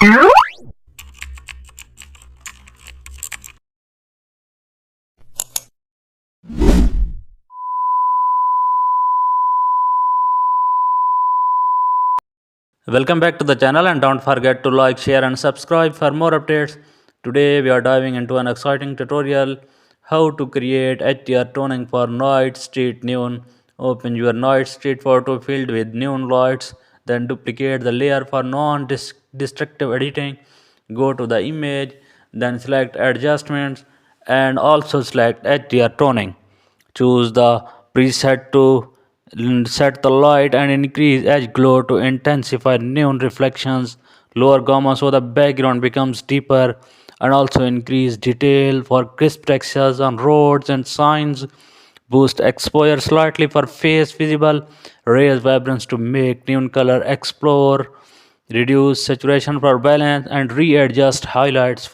Welcome back to the channel, and don't forget to like, share and subscribe for more updates. Today we are diving into an exciting tutorial how to create HDR toning for night street neon. Open your night street photo filled with neon lights, then duplicate the layer for non-destructive editing. Go to the image, then select adjustments and also select HDR toning. Choose the preset to set the light and increase edge glow to intensify neon reflections. Lower gamma so the background becomes deeper, and also increase detail for crisp textures on roads and signs. Boost exposure slightly for face visible. Raise vibrance to make neon color explore. Reduce saturation for balance and readjust highlights